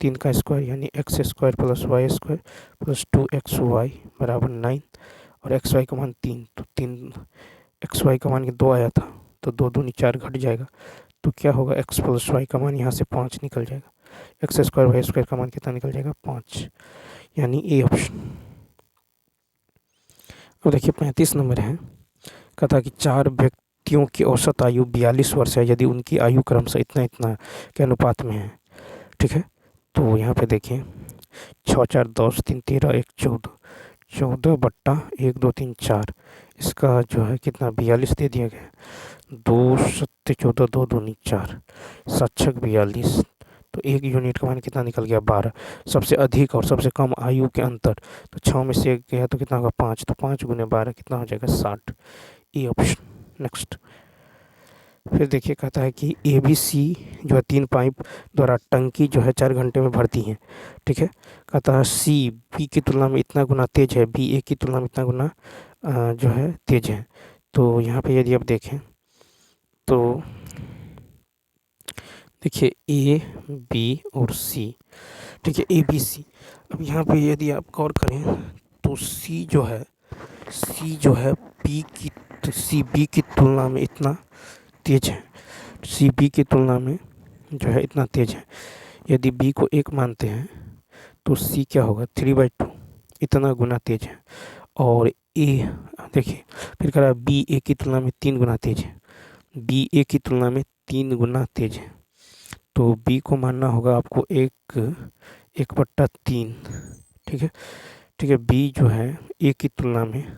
S1: 3 का स्क्वायर यानी X square plus Y square plus 2xy बराबर 9, और xy का मान 3, तो 3 xy का मान 2 आया था, तो 2 दूनी 4 घट जाएगा, तो क्या होगा x प्लस वाई का मान यहाँ से 5 निकल जाएगा, एक्स स्क्वायर वाई स्क्वायर का मान कितना निकल जाएगा 5, यानी ए ऑप्शन। अब देखिए 35 नंबर है, कहा कि 4 व्यक्तियों की औसत आयु 42 वर्ष है यदि उनकी आयु क्रमशः इतना इतना के अनुपात में है। ठीक है, तो यहाँ पे देखिए 6 4 10 3 13 1 14, 14 बट्टा 1 2 3 4, इसका जो है कितना 42 दे दिया गया, 2 7 14 2 दूनी 4, 7 6 42, तो एक यूनिट का मान कितना निकल गया 12। सबसे अधिक और सबसे कम आयु के अंतर, तो 6 में से 1 गया तो कितना होगा 5, तो 5 गुने 12 कितना हो जाएगा 60, ए ऑप्शन। नेक्स्ट, फिर देखिए कहता है कि ए बी सी जो है 3 पाइप द्वारा टंकी जो है 4 घंटे में भरती है। ठीक है, कहता है सी बी की तुलना में इतना गुना तेज है, बी ए की तुलना में इतना गुना जो है तेज है। तो यहाँ पे यदि आप देखें तो देखिए ए बी और सी, ठीक है ए बी सी। अब यहाँ पे यदि आप गौर करें तो सी जो है बी की, तो सी बी की तुलना में इतना तेज है, सी बी की तुलना में जो है इतना तेज है। यदि बी को 1 मानते हैं तो सी क्या होगा 3/2, इतना गुना तेज है। और ए देखिए फिर कह रहा है बी ए की तुलना में 3 गुना तेज है, बी ए की तुलना में 3 गुना तेज है, तो बी को मानना होगा आपको 1/3। ठीक है, ठीक है, बी जो है ए की तुलना में,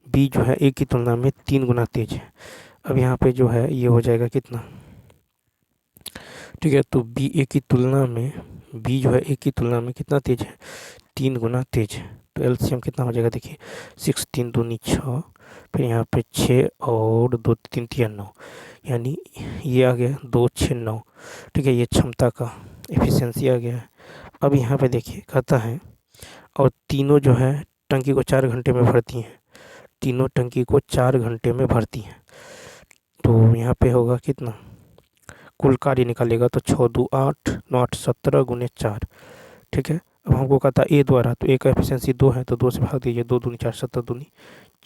S1: बी जो है ए की तुलना में 3 गुना तेज है। अब यहाँ पे जो है ये हो जाएगा कितना, ठीक है, तो बी ए की तुलना में, बी जो है ए की तुलना में कितना तेज है 3 गुना तेज है, तो एलसीएम कितना हो जाएगा देखिए 6 3 दूनी 6, फिर यहाँ पे 6 और 2 3 3 9, यानी ये आ गया 2 6 9। ठीक है, ये क्षमता का एफिशिएंसी आ गया है। अब यहाँ पे देखिए कहता है और तीनों जो है टंकी को 4 घंटे में भरती हैं, तीनों टंकी को 4 घंटे में भरती हैं, तो यहाँ पे होगा कितना कुल कार्य निकालेगा तो 6 2 8 9 8 17 गुने 4। ठीक है, अब हमको कहता है ए द्वारा, तो ए का एफिशिएंसी 2 है तो 2 से भाग दीजिए, 2 दूनी 4 17 दूनी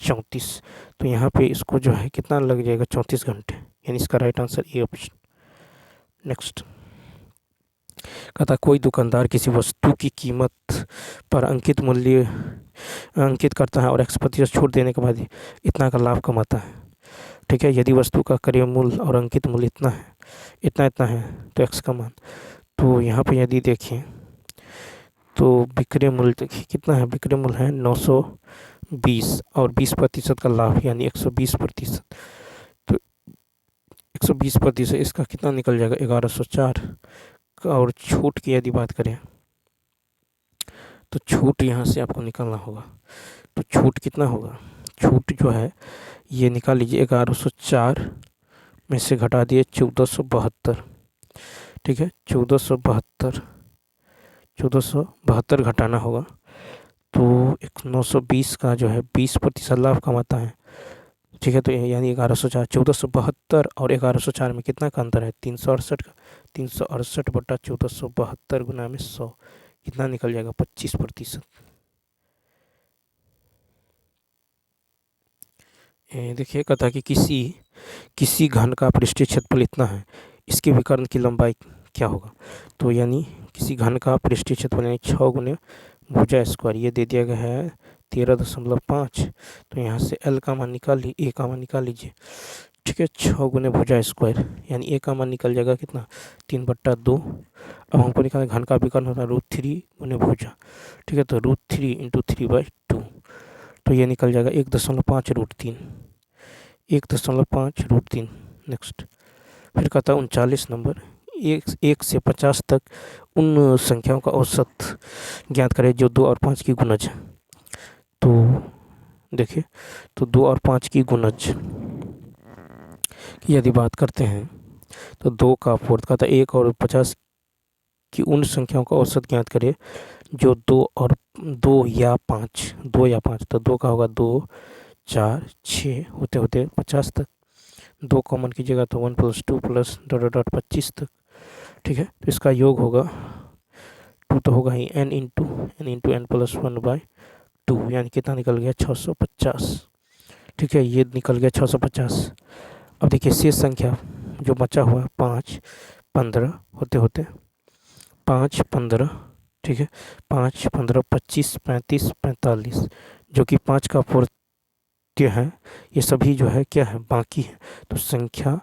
S1: 34, तो यहाँ पे इसको जो है कितना लग जाएगा 34 घंटे, यानी इसका right answer A option. Next, कहता कोई दुकानदार किसी वस्तु की कीमत पर अंकित मूल्य अंकित करता है और x% छूट देने के बाद इतना का लाभ कमाता है। ठीक है, यदि वस्तु का क्रय मूल्य और अंकित मूल्य इतना है, इतना है, तो x का मान, तो यहाँ पे यदि देखें तो विक्रय मूल्य देखिए कितना है, विक्रय मूल्य है 920 और 20% का लाभ यानी 120%, तो 120% इसका कितना निकल जाएगा 1104। और छूट की यदि बात करें तो छूट यहाँ से आपको निकालना होगा, तो छूट कितना होगा, छूट जो है ये निकाल लीजिए 1104 में से घटा दिए 1472। ठीक है, 1472 घटाना होगा, तो 920 का जो है 20% लाभ कमाता है। ठीक है, तो यानी 1104, 1472 और 1104 में कितना का अंतर है 368 का, 368 बटा 1472 गुना में 100 कितना निकल जाएगा 25%। देखिए कहता है कि किसी घन का पृष्ठीय क्षेत्रफल इतना है, इसके विकर्ण की लंबाई क्या होगा, तो यानी किसी घन का पृष्ठीय क्षेत्रफल यानी 6 गुने भुजा स्क्वायर, ये दे दिया गया है 13.5, तो यहाँ से L का मान निकाल ली, A का मान निकाल लीजिए ठीक है। 6 गुने भुजा स्क्वायर, यानी ए का मान निकल जाएगा कितना, 3/2। अब हमको निकालना घन का विकर्ण होता है √3 गुने भुजा। ठीक है, तो √3 × 3/2, तो ये निकल जाएगा 1.5 √3, 1.5 √3। नेक्स्ट फिर कहता है 39 नंबर, 1 से 50 तक उन संख्याओं का औसत ज्ञात करें जो 2 और 5 की गुणज है। तो देखिए, तो 2 और 5 की गुणज की यदि बात करते हैं तो 2 का फोर्थ का था 1 और 50 की उन संख्याओं का औसत ज्ञात करें जो 2 या 5, 2 या 5, तो 2 का होगा 2, 4, 6 होते होते 50 तक। 2 कॉमन कीजिएगा तो 1 + 2 + ... 25 तक। ठीक है, तो इसका योग होगा 2 तो होगा ही n × n + 1/2, यानी कितना निकल गया 650। ठीक है, ये निकल गया 650। अब देखिए शेष संख्या जो बचा हुआ 5, 15 होते होते 5, 15, ठीक है, 5, 15, 25, 35, 45, जो कि 5 का फोर्थ है, ये सभी जो है क्या है, बाकी है। तो संख्या,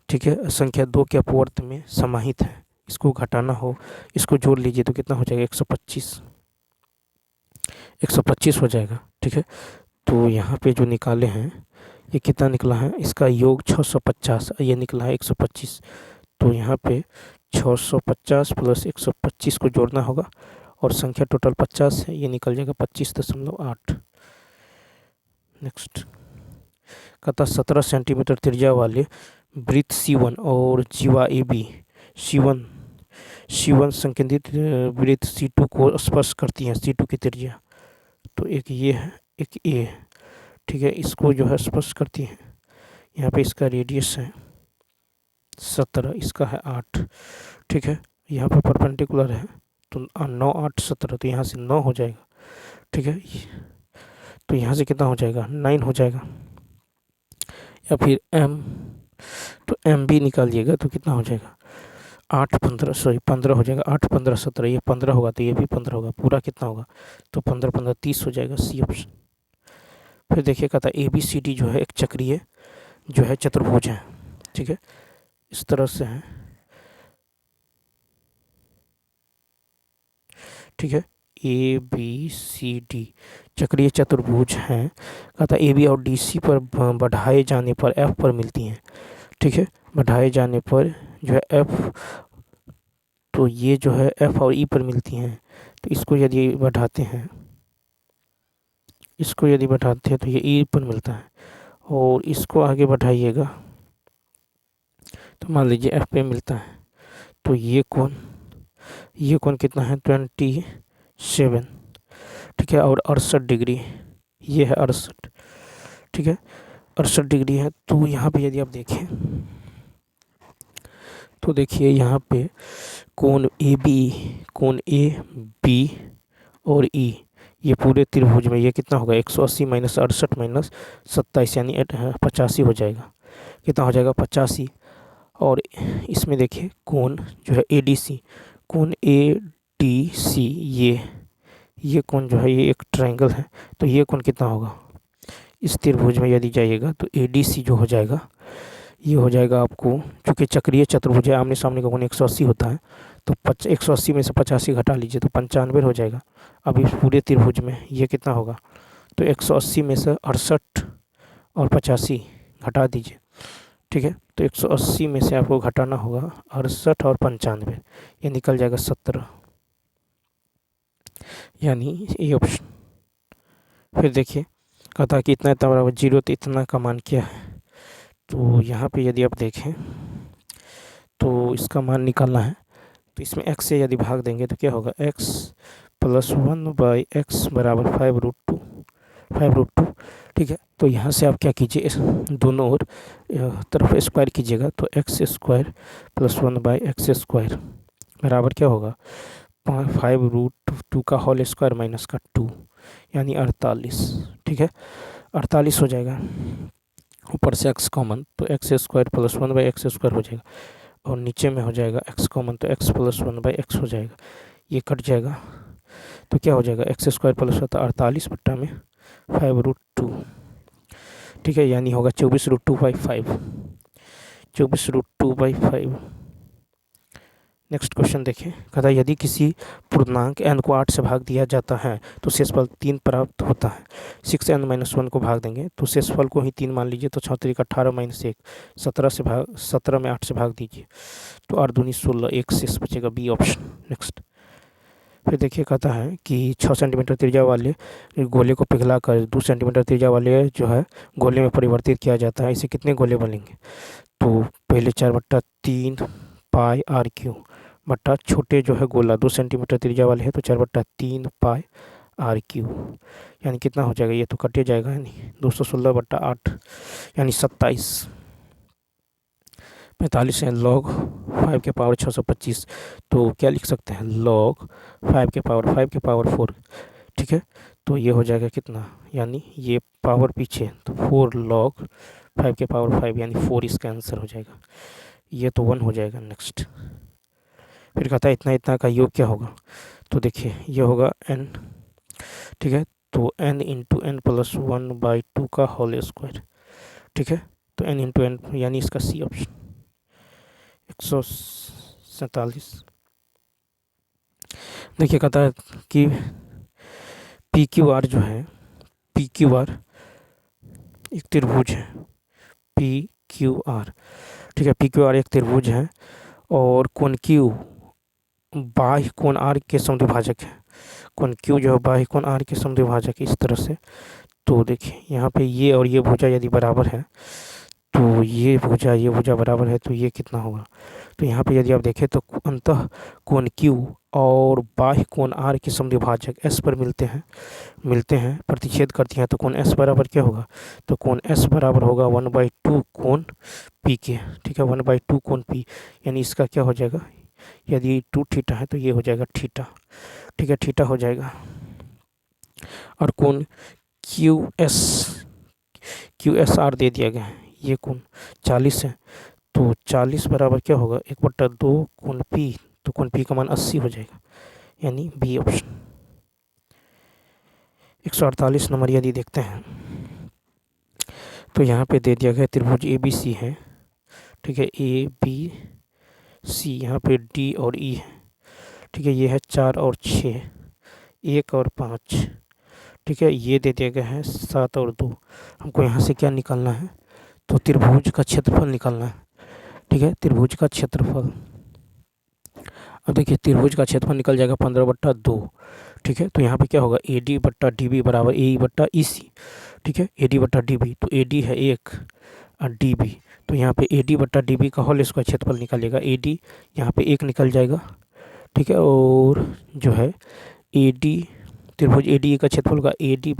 S1: ठीक है, संख्या 2 के अपवर्त में समाहित है। इसको घटाना हो, इसको जोड़ लीजिए तो कितना हो जाएगा 125, 125 हो जाएगा। ठीक है, तो यहाँ पे जो निकाले हैं ये कितना निकला है, इसका योग 650, ये निकला है 125। तो यहाँ पे 650 + 125 को जोड़ना होगा और संख्या टोटल 50 है, ये निकल जाएगा 25.8। नेक्स्ट कहता 17 सेंटीमीटर त्रिज्या वाले वृत्त C1 और जीवा AB C1 संकेंद्रित वृत्त C2 को स्पर्श करती हैं, C2 की त्रिज्या। तो एक ये है, एक ये है। ठीक है, इसको जो है स्पर्श करती है। यहाँ पे इसका रेडियस है 17, इसका है 8। ठीक है, यहाँ पे परपेंडिकुलर है तो 9, 8, 17, तो यहाँ से 9 हो जाएगा। ठीक है, तो यहाँ से कितना हो जाएगा 9 हो जाएगा। या फिर m, तो m भी निकालिएगा तो कितना हो जाएगा 8, 15, सॉरी 15 हो जाएगा। 8, 15, 17, ये 15 होगा तो ये भी 15 होगा, पूरा कितना होगा, तो 15, 15, 30 हो जाएगा, सी ऑप्शन। फिर देखिए कहता है ABCD जो है एक चक्रीय जो है चतुर्भुज है। ठीक है, इस तरह से है। ठीक है, ABCD चक्रीय चतुर्भुज हैं। कहता है AB और DC पर बढ़ाए जाने पर F पर मिलती हैं। ठीक है, बढ़ाए जाने पर जो है F, तो ये जो है F और E पर मिलती हैं। तो इसको यदि बढ़ाते हैं, इसको यदि बढ़ाते हैं तो ये E पर मिलता है, और इसको आगे बढ़ाइएगा तो मान लीजिए F पे मिलता है। तो ये कोण कितना है 27। ठीक है, और 68 डिग्री, ये है 68। ठीक है, 68 डिग्री है। तो यहाँ पे यदि आप देखें तो देखिए यहाँ पे कोण AB और E, ये पूरे त्रिभुज में ये कितना होगा 180 - 68 - 27, यानी 85 हो जाएगा। कितना हो जाएगा 85। और इसमें देखिए कोण जो है ADC, कोण ADC, ये कोण जो है ये एक ट्रायंगल है, तो ये कोण कितना होगा, इस त्रिभुज में यदि जाइएगा तो ADC जो हो जाएगा, ये हो जाएगा आपको, चूँकि चक्रीय चतुर्भुज है, आमने सामने का कोण 180 होता है, तो 180 में से 85 घटा लीजिए तो 95 हो जाएगा। अब इस पूरे त्रिभुज में ये कितना होगा, तो 180 में से 68 और 85 घटा दीजिए। ठीक है, तो 180 में से आपको घटाना होगा 68 और 95, ये निकल जाएगा 17, यानी ये ऑप्शन। फिर देखिए कहता कि इतना इतना बराबर 0, तो इतना का मान क्या है। तो यहाँ पे यदि आप देखें तो इसका मान निकालना है, तो इसमें x से यदि भाग देंगे तो क्या होगा, x + 1/x = 5√2। ठीक है, तो यहाँ से आप क्या कीजिए, दोनों ओर तरफ स्क्वायर कीजिएगा, तो x² + 1/x² बराबर क्या होगा 5√2 का होल स्क्वायर माइनस का 2, यानी 48। ठीक है, 48 हो जाएगा। ऊपर से x कॉमन, तो x² + 1/x² हो जाएगा, और नीचे में हो जाएगा x कॉमन, तो x + 1/x हो जाएगा, ये कट जाएगा। तो क्या हो जाएगा x² + 48 बट्टा में 5√2। ठीक है, यानी होगा 24√2/5, 24√2/5। नेक्स्ट क्वेश्चन देखिए, कहता है यदि किसी पूर्णांक n को 8 से भाग दिया जाता है तो शेषफल 3 प्राप्त होता है। 6n-1 को भाग देंगे तो शेषफल को ही 3 मान लीजिए, तो 6 3 18 - 1, 17 में 8 से भाग दीजिए तो 8 दूनी 16, 1 शेष बचेगा, बी ऑप्शन। नेक्स्ट फिर देखिए, कहता है कि 6 सेंटीमीटर त्रिज्या वाले गोले को पिघलाकर 2 सेंटीमीटर त्रिज्या वाले जो है गोले में परिवर्तित किया जाता है, इसे कितने गोले बनेंगे। तो पहले 4/3 पाई आर क्यू बट्टा छोटे जो है गोला 2 सेंटीमीटर त्रिज्या वाले है तो 4/3 पाई आर क्यू, यानी कितना हो जाएगा, ये तो कटे जाएगा, यानी 216/8 यानी 27। 45 है log 5 के पावर 625, तो क्या लिख सकते हैं log 5 के पावर 4। ठीक है, तो ये हो जाएगा कितना, यानी ये पावर पीछे तो 4 log 5 के पावर 5 यानी 4 इसका आंसर हो जाएगा, ये तो 1 हो जाएगा। नेक्स्ट फिर कहता है इतना इतना का योग क्या होगा, तो देखिए ये होगा n। ठीक है, तो n इंटू n प्लस 1/2 का होल स्क्वायर। ठीक है, तो n इंटू n यानी इसका सी ऑप्शन 147। देखिए कहता है कि पी क्यू आर जो है, पी क्यू आर एक त्रिभुज है, पी क्यू आर। ठीक है, पी क्यू आर एक त्रिभुज है और कोण क्यू बाह्य कोण आर के समद्विभाजक है, कोण क्यू जो है बाह्य कोण आर के समद्विभाजक इस तरह से। तो देखिए यहाँ पे ये और ये भुजा यदि बराबर है तो ये भुजा बराबर है, तो ये कितना होगा, तो यहाँ पे यदि आप देखें तो अंतः कोण क्यू और बाह्य कोण आर के समद्विभाजक एस पर मिलते हैं प्रतिच्छेद करती हैं, तो कोण एस बराबर क्या होगा, तो कोण एस बराबर होगा 1/2 कोण पी के। ठीक है, 1/2 कोण पी, यानी इसका क्या हो जाएगा, यदि 2 थीटा है तो ये हो जाएगा थीटा। ठीक है, थीटा हो जाएगा। और कोण क्यू एस आर दे दिया गया है, ये कोण 40 है, तो 40 बराबर क्या होगा 1/2 कोण पी, तो कोण पी का मान 80 हो जाएगा, यानी बी ऑप्शन। 148 नंबर यदि देखते हैं तो यहाँ पे दे दिया गया त्रिभुज ए बी सी है। ठीक है, ए बी सी, यहाँ पे डी और ई है। ठीक है, ये है 4 और 6, 1 और 5। ठीक है, ये दे दिया गया है 7 और 2। हमको यहाँ से क्या निकालना है, तो त्रिभुज का क्षेत्रफल निकालना है। ठीक है, त्रिभुज का क्षेत्रफल, अब देखिए त्रिभुज का क्षेत्रफल निकल जाएगा 15/2। ठीक है, तो यहाँ पे क्या होगा, ए डी बट्टा डी बी बराबर ए ई बट्टा ई सी। ठीक है, ए डी बट्टा डी बी, तो ए डी है 1 और डी बी, तो यहाँ पे ए डी बट्टा डी बी का होल इसका क्षेत्रफल निकालेगा, ए डी यहाँ पे 1 निकल जाएगा। ठीक है, और जो है ए डी त्रिभुज ए डी का क्षेत्रफल का ए डी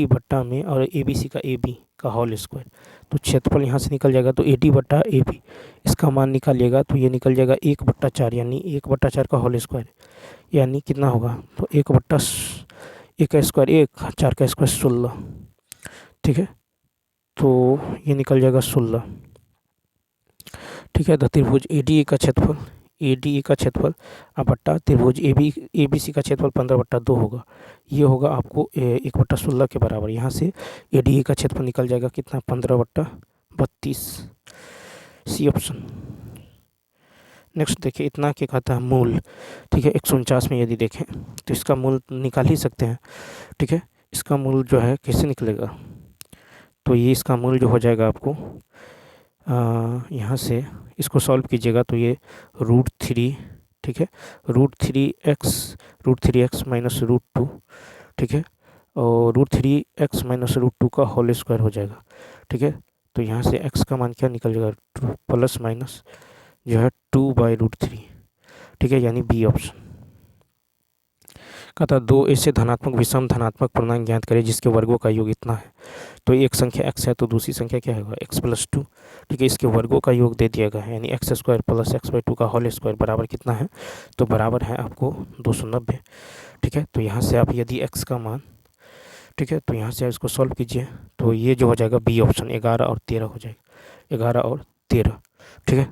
S1: बट्टा में और ए बी सी का ए बी का होल स्क्वायर, तो क्षेत्रफल यहाँ से निकल जाएगा, तो ए डी बट्टा ए बी इसका मान निकालिएगा तो ये निकल जाएगा 1/4, यानी 1/4 का होल स्क्वायर, यानी कितना होगा, तो 1 का स्क्वायर 1, 4 का स्क्वायर 16। ठीक है, तो ये निकल जाएगा 16। ठीक है, तो त्रिभुज ए डी का क्षेत्रफल बट्टा त्रिभुज ए बी सी का क्षेत्रफल 15/2 होगा, ये होगा आपको 1/16 के बराबर। यहाँ से ए डी का क्षेत्रफल निकल जाएगा कितना, 15/32, सी ऑप्शन। नेक्स्ट देखिए, इतना क्या कहता है मूल। ठीक है, 149 में यदि देखें तो इसका मूल निकाल ही सकते हैं। ठीक है, इसका मूल जो है कैसे निकलेगा, तो ये इसका मूल जो हो जाएगा आपको यहाँ से इसको सॉल्व कीजिएगा तो ये √3। ठीक है, √3x माइनस √2। ठीक है, और √3x माइनस √2 का होल स्क्वायर हो जाएगा। ठीक है, तो यहाँ से x का मान क्या निकल जाएगा, प्लस माइनस जो है 2/√3। ठीक है, यानी बी ऑप्शन। कहता 2 ऐसे धनात्मक विषम धनात्मक पूर्णांक ज्ञात करें जिसके वर्गों का योग इतना है, तो एक संख्या x है तो दूसरी संख्या क्या होगा, x + 2। ठीक है, इसके वर्गों का योग दे दिया गया है, यानी x² + x/2 का होल स्क्वायर बराबर कितना है, तो बराबर है आपको 290। ठीक है, तो यहाँ से आप यदि x का मान, ठीक है, तो यहाँ से इसको सॉल्व कीजिए तो ये जो हो जाएगा बी ऑप्शन 11 और 13 हो जाएगा, 11 और 13। ठीक है।